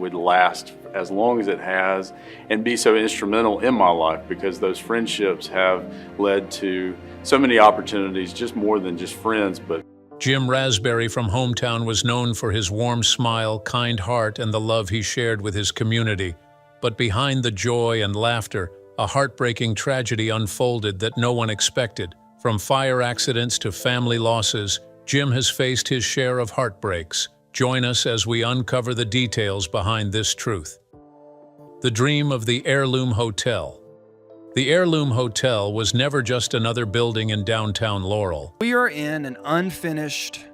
would last as long as it has and be so instrumental in my life, because those friendships have led to so many opportunities, just more than just friends. But Jim Rasberry from Hometown was known for his warm smile, kind heart, and the love he shared with his community. But behind the joy and laughter, a heartbreaking tragedy unfolded that no one expected. From fire accidents to family losses, Jim has faced his share of heartbreaks. Join us as we uncover the details behind this truth. The dream of the Heirloom Hotel. The Heirloom Hotel was never just another building in downtown Laurel. We are in an unfinished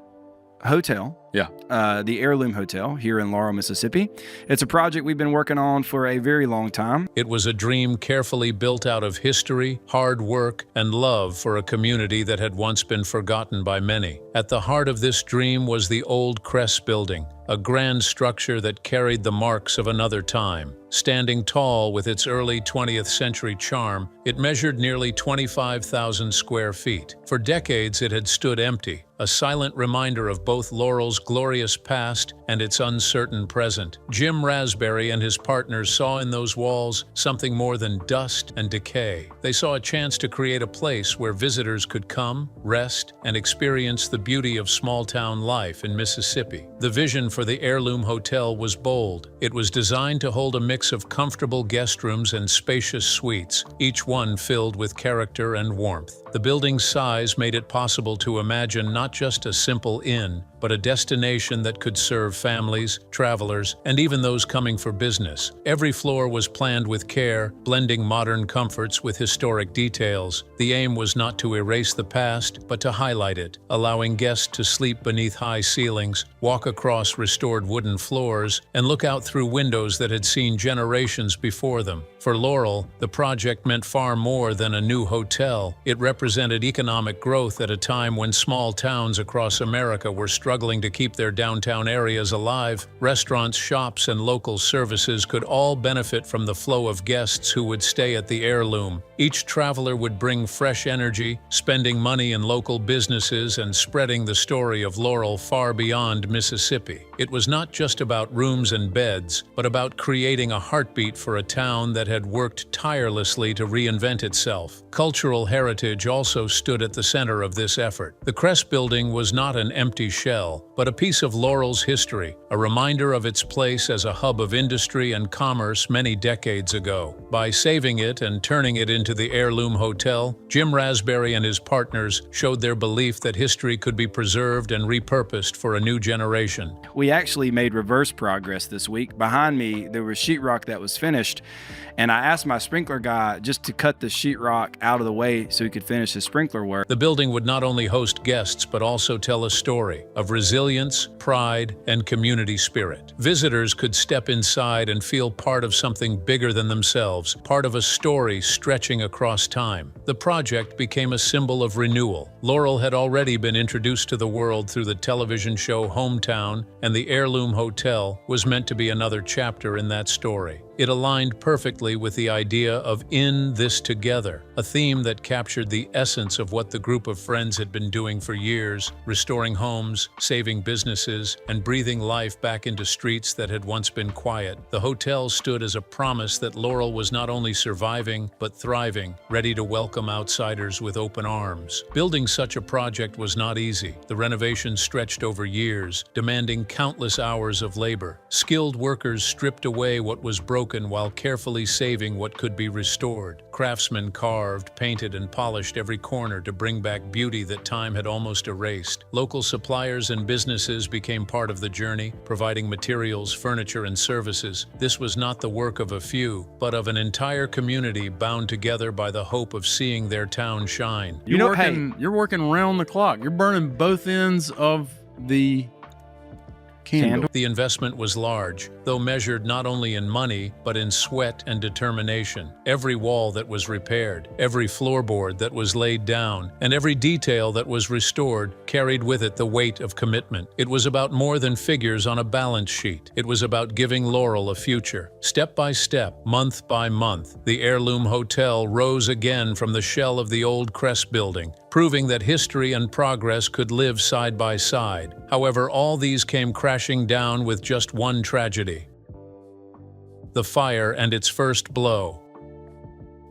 hotel. The Heirloom Hotel here in Laurel, Mississippi. It's a project we've been working on for a very long time. It was a dream carefully built out of history, hard work, and love for a community that had once been forgotten by many. At the heart of this dream was the old Crest building, a grand structure that carried the marks of another time. Standing tall with its early 20th century charm, it measured nearly 25,000 square feet. For decades, it had stood empty, a silent reminder of both Laurel's glorious past and its uncertain present. Jim Rasberry and his partners saw in those walls something more than dust and decay. They saw a chance to create a place where visitors could come, rest, and experience the beauty of small-town life in Mississippi. The vision for the Heirloom Hotel was bold. It was designed to hold a mix of comfortable guest rooms and spacious suites, each one filled with character and warmth. The building's size made it possible to imagine not just a simple inn, but a destination that could serve families, travelers, and even those coming for business. Every floor was planned with care, blending modern comforts with historic details. The aim was not to erase the past, but to highlight it, allowing guests to sleep beneath high ceilings, walk across restored wooden floors, and look out through windows that had seen generations before them. For Laurel, the project meant far more than a new hotel. It represented economic growth at a time when small towns across America were struggling to keep their downtown areas alive. Restaurants, shops, and local services could all benefit from the flow of guests who would stay at the Heirloom. Each traveler would bring fresh energy, spending money in local businesses and spreading the story of Laurel far beyond Mississippi. It was not just about rooms and beds, but about creating a heartbeat for a town that had worked tirelessly to reinvent itself. Cultural heritage also stood at the center of this effort. The Crest building was not an empty shell, but a piece of Laurel's history, a reminder of its place as a hub of industry and commerce many decades ago. By saving it and turning it into the Heirloom Hotel, Jim Rasberry and his partners showed their belief that history could be preserved and repurposed for a new generation. We actually made reverse progress this week. Behind me, there was sheetrock that was finished, and I asked my sprinkler guy just to cut the sheetrock out of the way so he could finish his sprinkler work. The building would not only host guests, but also tell a story of resilience, pride, and community spirit. Visitors could step inside and feel part of something bigger than themselves, part of a story stretching across time. The project became a symbol of renewal. Laurel had already been introduced to the world through the television show Hometown, and the Heirloom Hotel was meant to be another chapter in that story. It aligned perfectly with the idea of "in this together," a theme that captured the essence of what the group of friends had been doing for years, restoring homes, saving businesses, and breathing life back into streets that had once been quiet. The hotel stood as a promise that Laurel was not only surviving, but thriving, ready to welcome outsiders with open arms. Building such a project was not easy. The renovation stretched over years, demanding countless hours of labor. Skilled workers stripped away what was broken while carefully saving what could be restored. Craftsmen carved, painted, and polished every corner to bring back beauty that time had almost erased. Local suppliers and businesses became part of the journey, providing materials, furniture, and services. This was not the work of a few, but of an entire community bound together by the hope of seeing their town shine. You're working round the clock. You're burning both ends of the candle. The investment was large, though measured not only in money, but in sweat and determination. Every wall that was repaired, every floorboard that was laid down, and every detail that was restored carried with it the weight of commitment. It was about more than figures on a balance sheet. It was about giving Laurel a future. Step by step, month by month, the Heirloom Hotel rose again from the shell of the old Crest building, proving that history and progress could live side by side. However, all these came crashing down with just one tragedy. the fire and its first blow.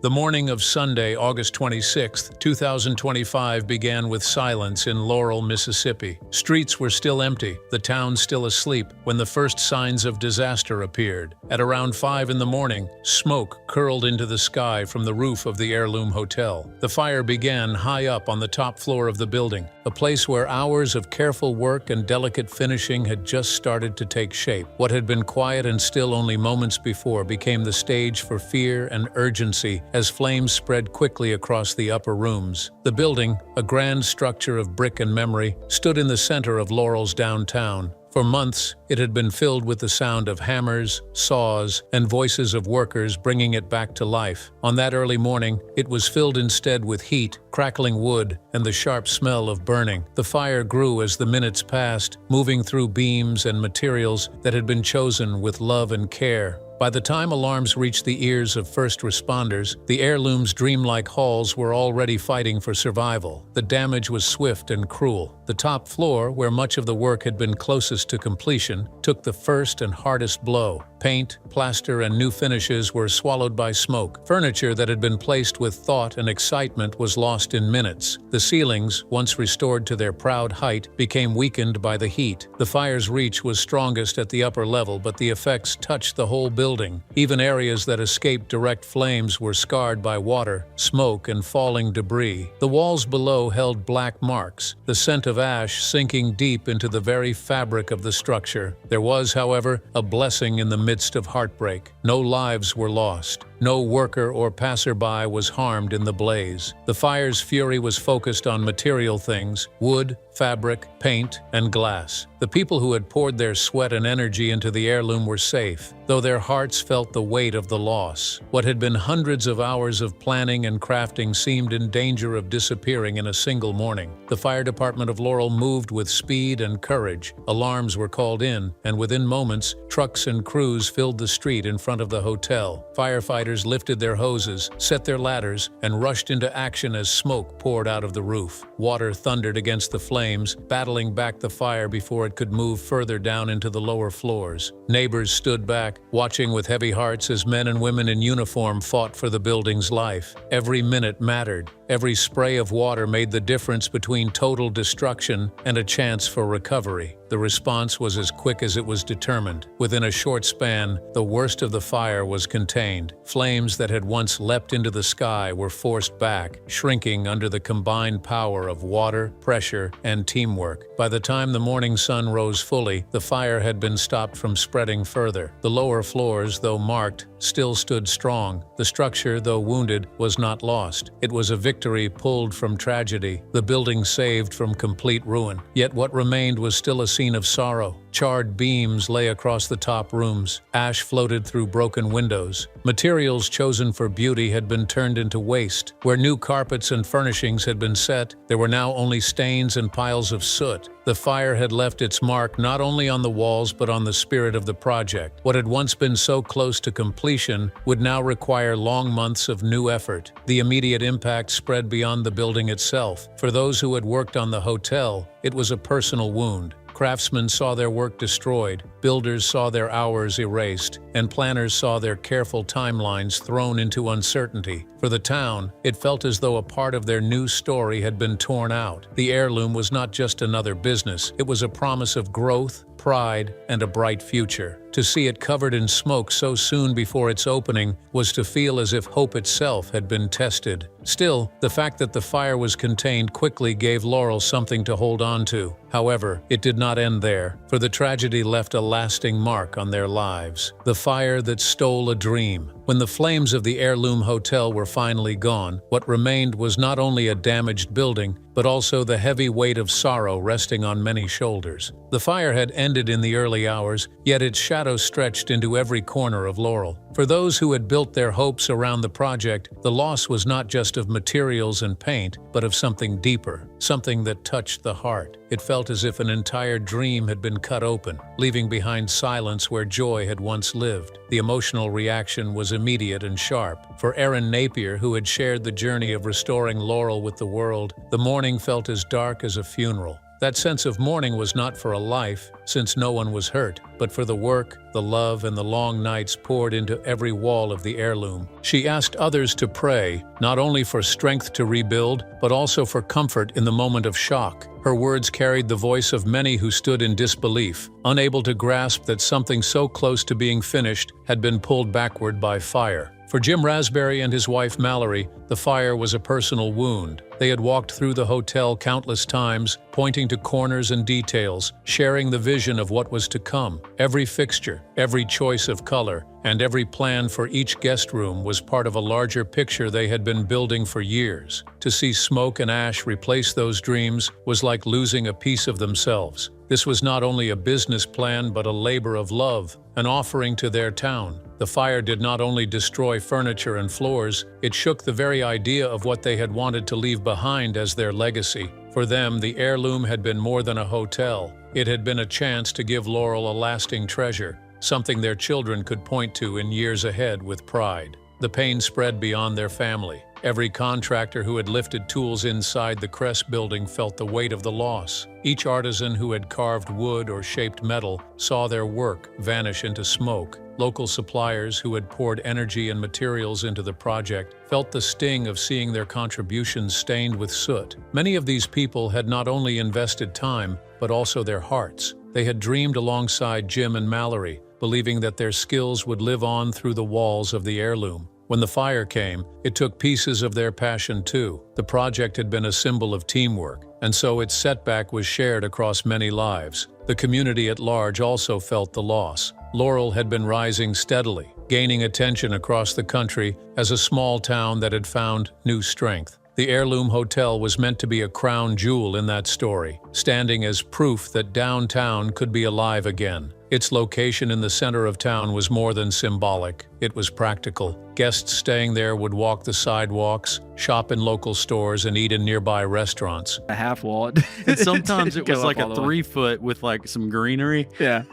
The morning of Sunday, August 26, 2025 began with silence in Laurel, Mississippi. Streets were still empty, the town still asleep, when the first signs of disaster appeared. At around 5 in the morning, smoke curled into the sky from the roof of the Heirloom Hotel. The fire began high up on the top floor of the building, a place where hours of careful work and delicate finishing had just started to take shape. What had been quiet and still only moments before became the stage for fear and urgency as flames spread quickly across the upper rooms. The building, a grand structure of brick and memory, stood in the center of Laurel's downtown. For months, it had been filled with the sound of hammers, saws, and voices of workers bringing it back to life. On that early morning, it was filled instead with heat, crackling wood, and the sharp smell of burning. The fire grew as the minutes passed, moving through beams and materials that had been chosen with love and care. By the time alarms reached the ears of first responders, the Heirloom's dreamlike halls were already fighting for survival. The damage was swift and cruel. The top floor, where much of the work had been closest to completion, took the first and hardest blow. Paint, plaster, and new finishes were swallowed by smoke. Furniture that had been placed with thought and excitement was lost in minutes. The ceilings, once restored to their proud height, became weakened by the heat. The fire's reach was strongest at the upper level, but the effects touched the whole building. Even areas that escaped direct flames were scarred by water, smoke, and falling debris. The walls below held black marks, the scent of ash sinking deep into the very fabric of the structure. There was, however, a blessing in the midst of heartbreak. No lives were lost. No worker or passerby was harmed in the blaze. The fire's fury was focused on material things: wood, fabric, paint, and glass. The people who had poured their sweat and energy into the heirloom were safe, though their hearts felt the weight of the loss. What had been hundreds of hours of planning and crafting seemed in danger of disappearing in a single morning. The fire department of Laurel moved with speed and courage. Alarms were called in, and within moments, trucks and crews filled the street in front of the hotel. Firefighters lifted their hoses, set their ladders, and rushed into action as smoke poured out of the roof. Water thundered against the flames, battling back the fire before it could move further down into the lower floors. Neighbors stood back, watching with heavy hearts as men and women in uniform fought for the building's life. Every minute mattered. Every spray of water made the difference between total destruction and a chance for recovery. The response was as quick as it was determined. Within a short span, the worst of the fire was contained. Flames that had once leapt into the sky were forced back, shrinking under the combined power of water, pressure, and teamwork. By the time the morning sun rose fully, the fire had been stopped from spreading further. The lower floors, though marked, still stood strong. The structure, though wounded, was not lost. It was a victory pulled from tragedy, the building saved from complete ruin. Yet what remained was still a scene of sorrow. Charred beams lay across the top rooms. Ash floated through broken windows. Materials chosen for beauty had been turned into waste. Where new carpets and furnishings had been set, there were now only stains and piles of soot. The fire had left its mark not only on the walls but on the spirit of the project. What had once been so close to completion would now require long months of new effort. The immediate impact spread beyond the building itself. For those who had worked on the hotel, it was a personal wound. Craftsmen saw their work destroyed, builders saw their hours erased, and planners saw their careful timelines thrown into uncertainty. For the town, it felt as though a part of their new story had been torn out. The heirloom was not just another business, it was a promise of growth, pride, and a bright future. To see it covered in smoke so soon before its opening was to feel as if hope itself had been tested. Still, the fact that the fire was contained quickly gave Laurel something to hold on to. However, it did not end there, for the tragedy left a lasting mark on their lives. The fire that stole a dream. When the flames of the Heirloom Hotel were finally gone, what remained was not only a damaged building, but also the heavy weight of sorrow resting on many shoulders. The fire had ended in the early hours, yet its shadow stretched into every corner of Laurel. For those who had built their hopes around the project, the loss was not just of materials and paint, but of something deeper, something that touched the heart. It felt as if an entire dream had been cut open, leaving behind silence where joy had once lived. The emotional reaction was immediate and sharp. For Aaron Napier, who had shared the journey of restoring Laurel with the world, the morning felt as dark as a funeral. That sense of mourning was not for a life, since no one was hurt, but for the work, the love, and the long nights poured into every wall of the heirloom. She asked others to pray, not only for strength to rebuild, but also for comfort in the moment of shock. Her words carried the voice of many who stood in disbelief, unable to grasp that something so close to being finished had been pulled backward by fire. For Jim Rasberry and his wife Mallory, the fire was a personal wound. They had walked through the hotel countless times, pointing to corners and details, sharing the vision of what was to come. Every fixture, every choice of color, and every plan for each guest room was part of a larger picture they had been building for years. To see smoke and ash replace those dreams was like losing a piece of themselves. This was not only a business plan but a labor of love, an offering to their town. The fire did not only destroy furniture and floors, it shook the very idea of what they had wanted to leave behind as their legacy. For them, the heirloom had been more than a hotel. It had been a chance to give Laurel a lasting treasure, something their children could point to in years ahead with pride. The pain spread beyond their family. Every contractor who had lifted tools inside the Crest building felt the weight of the loss. Each artisan who had carved wood or shaped metal saw their work vanish into smoke. Local suppliers who had poured energy and materials into the project felt the sting of seeing their contributions stained with soot. Many of these people had not only invested time, but also their hearts. They had dreamed alongside Jim and Mallory, believing that their skills would live on through the walls of the heirloom. When the fire came, it took pieces of their passion too. The project had been a symbol of teamwork, and so its setback was shared across many lives. The community at large also felt the loss. Laurel had been rising steadily, gaining attention across the country as a small town that had found new strength. The Heirloom Hotel was meant to be a crown jewel in that story, standing as proof that downtown could be alive again. Its location in the center of town was more than symbolic, it was practical. Guests staying there would walk the sidewalks, shop in local stores, and eat in nearby restaurants. A half wall. And sometimes it was Go like up a all the way. 3-foot with like some greenery. Yeah.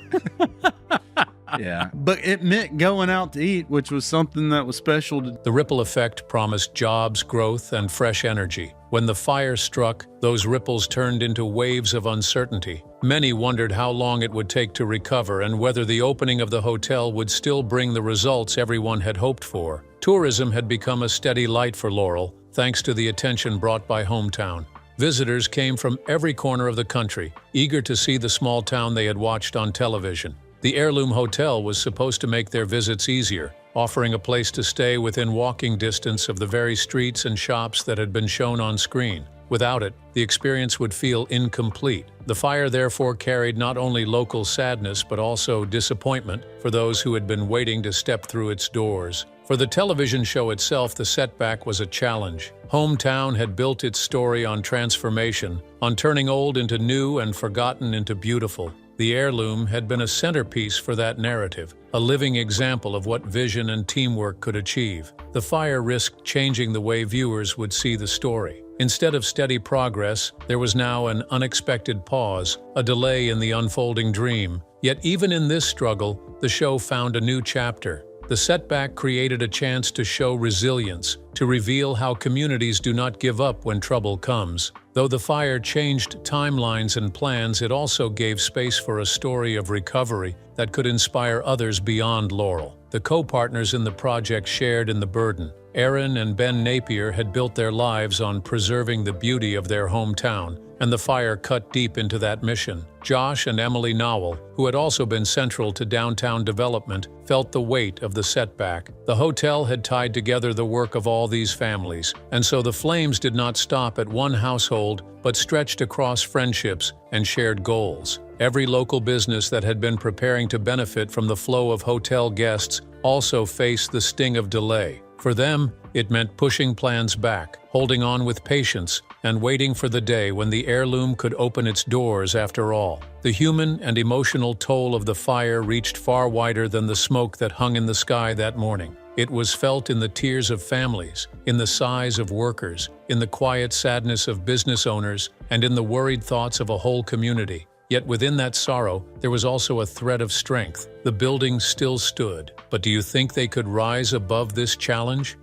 Yeah. But it meant going out to eat, which was something that was special to. The ripple effect promised jobs, growth, and fresh energy. When the fire struck, those ripples turned into waves of uncertainty. Many wondered how long it would take to recover and whether the opening of the hotel would still bring the results everyone had hoped for. Tourism had become a steady light for Laurel, thanks to the attention brought by Hometown. Visitors came from every corner of the country, eager to see the small town they had watched on television. The Heirloom Hotel was supposed to make their visits easier, offering a place to stay within walking distance of the very streets and shops that had been shown on screen. Without it, the experience would feel incomplete. The fire therefore carried not only local sadness but also disappointment for those who had been waiting to step through its doors. For the television show itself, the setback was a challenge. Hometown had built its story on transformation, on turning old into new and forgotten into beautiful. The heirloom had been a centerpiece for that narrative, a living example of what vision and teamwork could achieve. The fire risked changing the way viewers would see the story. Instead of steady progress, there was now an unexpected pause, a delay in the unfolding dream. Yet even in this struggle, the show found a new chapter. The setback created a chance to show resilience, to reveal how communities do not give up when trouble comes. Though the fire changed timelines and plans, it also gave space for a story of recovery that could inspire others beyond Laurel. The co-partners in the project shared in the burden. Aaron and Ben Napier had built their lives on preserving the beauty of their hometown, and the fire cut deep into that mission. Josh and Emily Nowell, who had also been central to downtown development, felt the weight of the setback. The hotel had tied together the work of all these families, and so the flames did not stop at one household, but stretched across friendships and shared goals. Every local business that had been preparing to benefit from the flow of hotel guests also faced the sting of delay. For them, it meant pushing plans back, holding on with patience, and waiting for the day when the heirloom could open its doors after all. The human and emotional toll of the fire reached far wider than the smoke that hung in the sky that morning. It was felt in the tears of families, in the sighs of workers, in the quiet sadness of business owners, and in the worried thoughts of a whole community. Yet within that sorrow, there was also a thread of strength. The building still stood. But do you think they could rise above this challenge?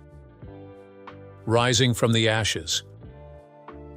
Rising from the ashes.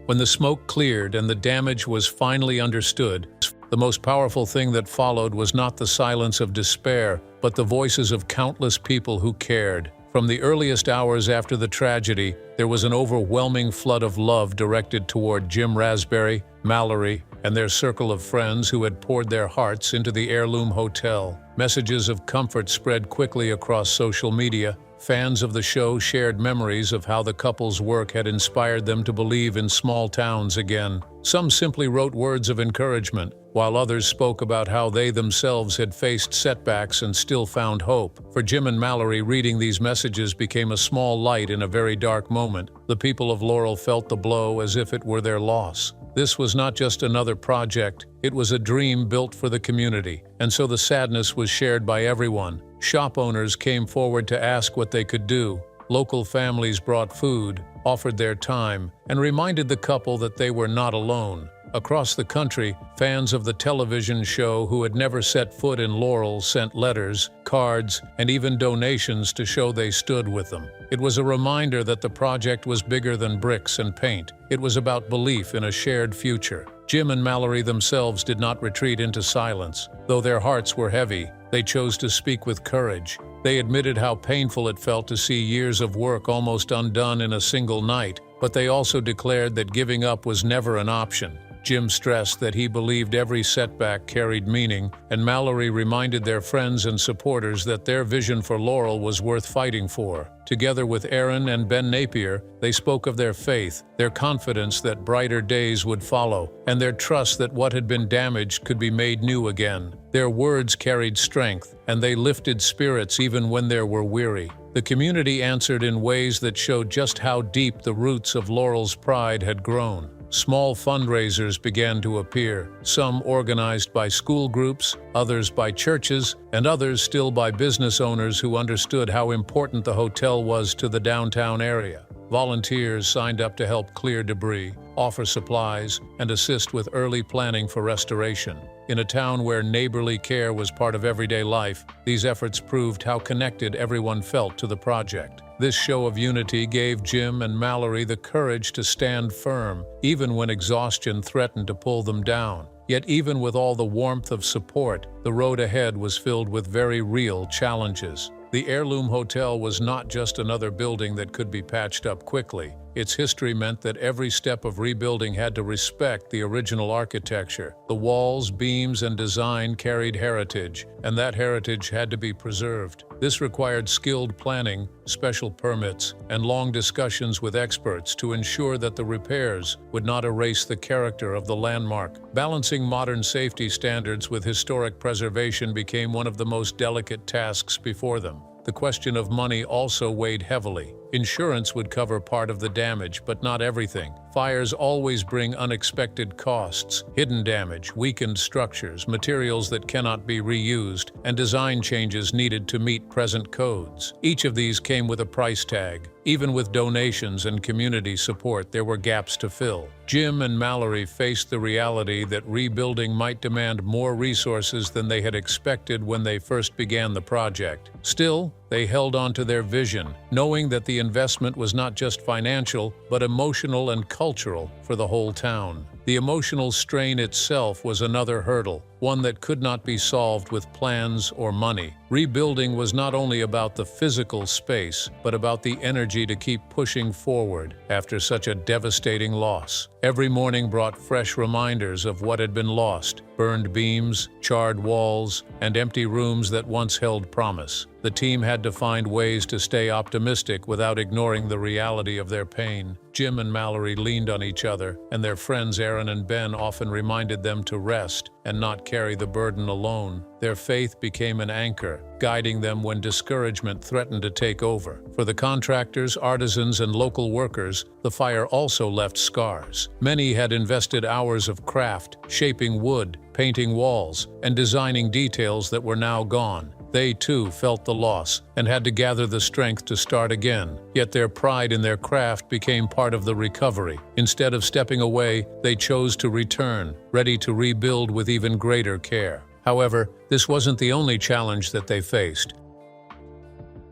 When the smoke cleared and the damage was finally understood, the most powerful thing that followed was not the silence of despair, but the voices of countless people who cared. From the earliest hours after the tragedy, there was an overwhelming flood of love directed toward Jim Rasberry, Mallory, and their circle of friends who had poured their hearts into the Heirloom Hotel. Messages of comfort spread quickly across social media. Fans of the show shared memories of how the couple's work had inspired them to believe in small towns again. Some simply wrote words of encouragement, while others spoke about how they themselves had faced setbacks and still found hope. For Jim and Mallory, reading these messages became a small light in a very dark moment. The people of Laurel felt the blow as if it were their loss. This was not just another project, it was a dream built for the community, and so the sadness was shared by everyone. Shop owners came forward to ask what they could do. Local families brought food, offered their time, and reminded the couple that they were not alone. Across the country, fans of the television show who had never set foot in Laurel sent letters, cards, and even donations to show they stood with them. It was a reminder that the project was bigger than bricks and paint. It was about belief in a shared future. Jim and Mallory themselves did not retreat into silence. Though their hearts were heavy, they chose to speak with courage. They admitted how painful it felt to see years of work almost undone in a single night, but they also declared that giving up was never an option. Jim stressed that he believed every setback carried meaning, and Mallory reminded their friends and supporters that their vision for Laurel was worth fighting for. Together with Aaron and Ben Napier, they spoke of their faith, their confidence that brighter days would follow, and their trust that what had been damaged could be made new again. Their words carried strength, and they lifted spirits even when they were weary. The community answered in ways that showed just how deep the roots of Laurel's pride had grown. Small fundraisers began to appear, some organized by school groups, others by churches, and others still by business owners who understood how important the hotel was to the downtown area. Volunteers signed up to help clear debris, offer supplies, and assist with early planning for restoration. In a town where neighborly care was part of everyday life, these efforts proved how connected everyone felt to the project. This show of unity gave Jim and Mallory the courage to stand firm, even when exhaustion threatened to pull them down. Yet even with all the warmth of support, the road ahead was filled with very real challenges. The Heirloom Hotel was not just another building that could be patched up quickly. Its history meant that every step of rebuilding had to respect the original architecture. The walls, beams, and design carried heritage, and that heritage had to be preserved. This required skilled planning, special permits, and long discussions with experts to ensure that the repairs would not erase the character of the landmark. Balancing modern safety standards with historic preservation became one of the most delicate tasks before them. The question of money also weighed heavily. Insurance would cover part of the damage, but not everything. Fires always bring unexpected costs, hidden damage, weakened structures, materials that cannot be reused, and design changes needed to meet present codes. Each of these came with a price tag. Even with donations and community support, there were gaps to fill. Jim and Mallory faced the reality that rebuilding might demand more resources than they had expected when they first began the project. Still, they held on to their vision, knowing that the investment was not just financial, but emotional and cultural for the whole town. The emotional strain itself was another hurdle, one that could not be solved with plans or money. Rebuilding was not only about the physical space, but about the energy to keep pushing forward after such a devastating loss. Every morning brought fresh reminders of what had been lost: burned beams, charred walls, and empty rooms that once held promise. The team had to find ways to stay optimistic without ignoring the reality of their pain. Jim and Mallory leaned on each other, and their friends Aaron and Ben often reminded them to rest and not carry the burden alone. Their faith became an anchor, guiding them when discouragement threatened to take over. For the contractors, artisans, and local workers, the fire also left scars. Many had invested hours of craft, shaping wood, painting walls, and designing details that were now gone. They too felt the loss and had to gather the strength to start again. Yet their pride in their craft became part of the recovery. Instead of stepping away, they chose to return, ready to rebuild with even greater care. However, this wasn't the only challenge that they faced.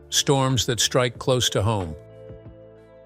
Storms that strike close to home.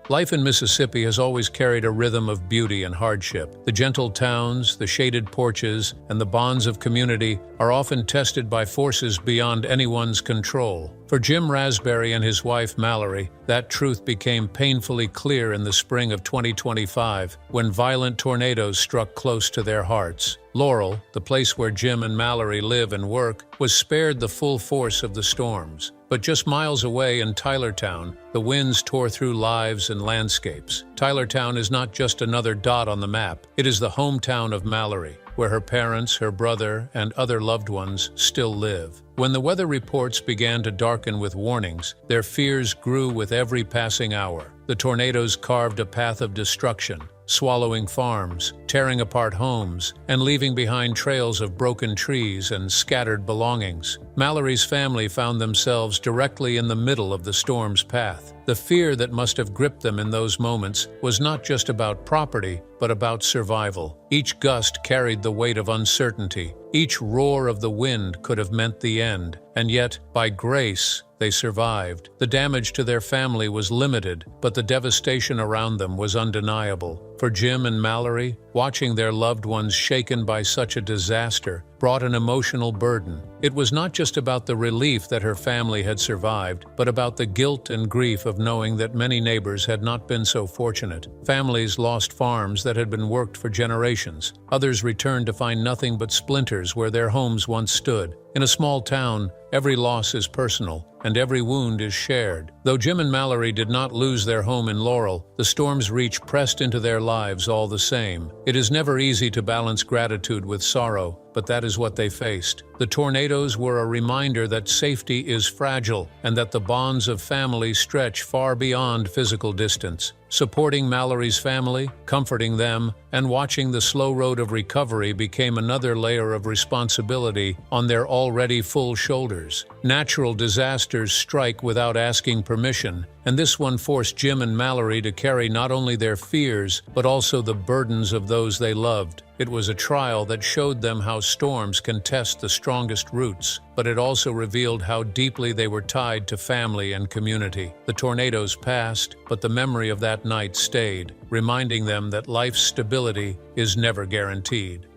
Life in Mississippi has always carried a rhythm of beauty and hardship. The gentle towns, the shaded porches, and the bonds of community are often tested by forces beyond anyone's control. For Jim Rasberry and his wife Mallory, that truth became painfully clear in the spring of 2025 when violent tornadoes struck close to their hearts. Laurel, the place where Jim and Mallory live and work, was spared the full force of the storms. But just miles away in Tylertown, the winds tore through lives and landscapes. Tylertown is not just another dot on the map. It is the hometown of Mallory, where her parents, her brother, and other loved ones still live. When the weather reports began to darken with warnings, their fears grew with every passing hour. The tornadoes carved a path of destruction, swallowing farms, tearing apart homes, and leaving behind trails of broken trees and scattered belongings. Mallory's family found themselves directly in the middle of the storm's path. The fear that must have gripped them in those moments was not just about property, but about survival. Each gust carried the weight of uncertainty. Each roar of the wind could have meant the end, and yet, by grace, they survived. The damage to their family was limited, but the devastation around them was undeniable. For Jim and Mallory, watching their loved ones shaken by such a disaster brought an emotional burden. It was not just about the relief that her family had survived, but about the guilt and grief of knowing that many neighbors had not been so fortunate. Families lost farms that had been worked for generations. Others returned to find nothing but splinters where their homes once stood. In a small town, every loss is personal, and every wound is shared. Though Jim and Mallory did not lose their home in Laurel, the storm's reach pressed into their lives all the same. It is never easy to balance gratitude with sorrow, but that is what they faced. The tornadoes were a reminder that safety is fragile and that the bonds of family stretch far beyond physical distance. Supporting Mallory's family, comforting them, and watching the slow road of recovery became another layer of responsibility on their already full shoulders. Natural disasters strike without asking permission, and this one forced Jim and Mallory to carry not only their fears, but also the burdens of those they loved. It was a trial that showed them how storms can test the strongest roots, but it also revealed how deeply they were tied to family and community. The tornadoes passed, but the memory of that night stayed, reminding them that life's stability is never guaranteed.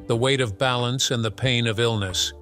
The weight of balance and the pain of illness.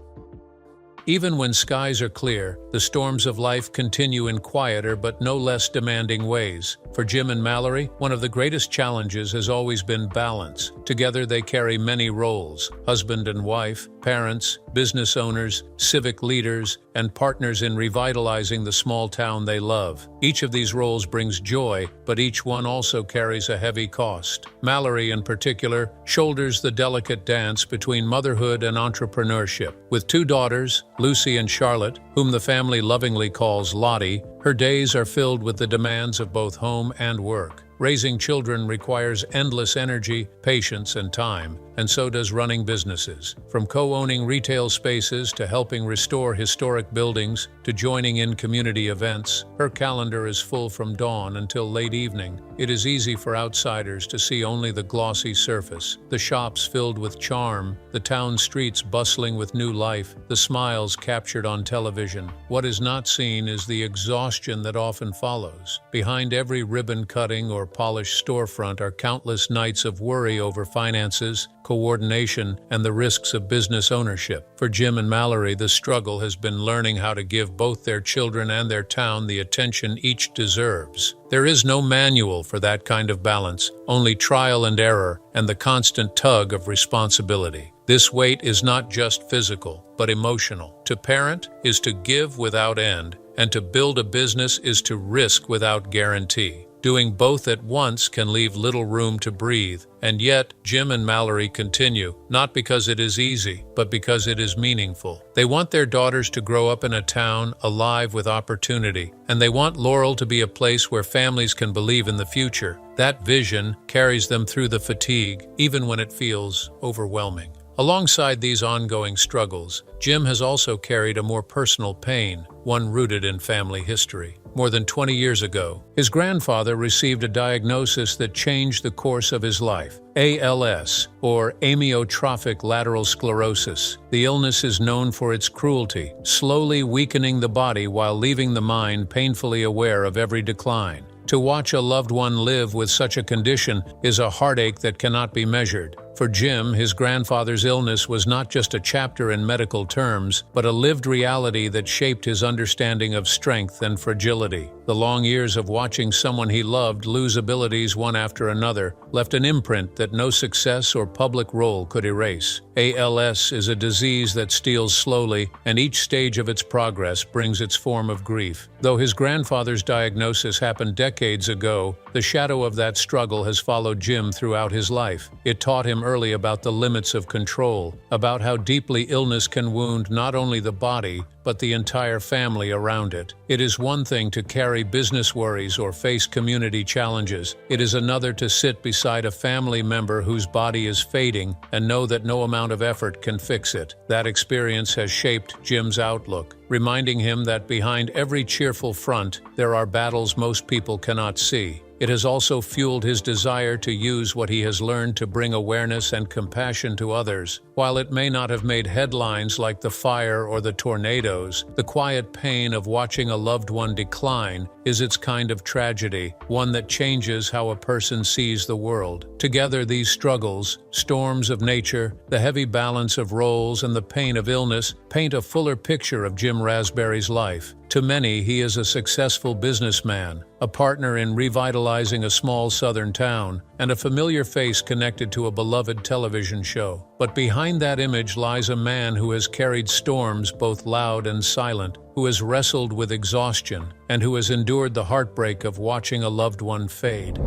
Even when skies are clear, the storms of life continue in quieter but no less demanding ways. For Jim and Mallory, one of the greatest challenges has always been balance. Together they carry many roles: husband and wife, parents, business owners, civic leaders, and partners in revitalizing the small town they love. Each of these roles brings joy, but each one also carries a heavy cost. Mallory, in particular, shoulders the delicate dance between motherhood and entrepreneurship. With two daughters, Lucy and Charlotte, whom the family lovingly calls Lottie, her days are filled with the demands of both home and work. Raising children requires endless energy, patience, and time, and so does running businesses. From co-owning retail spaces to helping restore historic buildings to joining in community events, her calendar is full from dawn until late evening. It is easy for outsiders to see only the glossy surface, the shops filled with charm, the town streets bustling with new life, the smiles captured on television. What is not seen is the exhaustion that often follows. Behind every ribbon cutting or polished storefront are countless nights of worry over finances, coordination, and the risks of business ownership. For Jim and Mallory, the struggle has been learning how to give both their children and their town the attention each deserves. There is no manual for that kind of balance, only trial and error and the constant tug of responsibility. This weight is not just physical, but emotional. To parent is to give without end, and to build a business is to risk without guarantee. Doing both at once can leave little room to breathe, and yet Jim and Mallory continue, not because it is easy, but because it is meaningful. They want their daughters to grow up in a town alive with opportunity, and they want Laurel to be a place where families can believe in the future. That vision carries them through the fatigue, even when it feels overwhelming. Alongside these ongoing struggles, Jim has also carried a more personal pain, one rooted in family history. More than 20 years ago, his grandfather received a diagnosis that changed the course of his life: ALS, or amyotrophic lateral sclerosis. The illness is known for its cruelty, slowly weakening the body while leaving the mind painfully aware of every decline. To watch a loved one live with such a condition is a heartache that cannot be measured. For Jim, his grandfather's illness was not just a chapter in medical terms, but a lived reality that shaped his understanding of strength and fragility. The long years of watching someone he loved lose abilities one after another left an imprint that no success or public role could erase. ALS is a disease that steals slowly, and each stage of its progress brings its form of grief. Though his grandfather's diagnosis happened decades ago, the shadow of that struggle has followed Jim throughout his life. It taught him early about the limits of control, about how deeply illness can wound not only the body, but the entire family around it. It is one thing to carry business worries or face community challenges. It is another to sit beside a family member whose body is fading and know that no amount of effort can fix it. That experience has shaped Jim's outlook, reminding him that behind every cheerful front, there are battles most people cannot see. It has also fueled his desire to use what he has learned to bring awareness and compassion to others. While it may not have made headlines like the fire or the tornadoes, the quiet pain of watching a loved one decline is its kind of tragedy, one that changes how a person sees the world. Together, these struggles, storms of nature, the heavy balance of roles, and the pain of illness paint a fuller picture of Jim Rasberry's life. To many, he is a successful businessman, a partner in revitalizing a small southern town, and a familiar face connected to a beloved television show. But behind that image lies a man who has carried storms both loud and silent, who has wrestled with exhaustion, and who has endured the heartbreak of watching a loved one fade.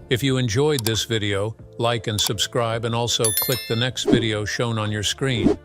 If you enjoyed this video, like and subscribe, and also click the next video shown on your screen.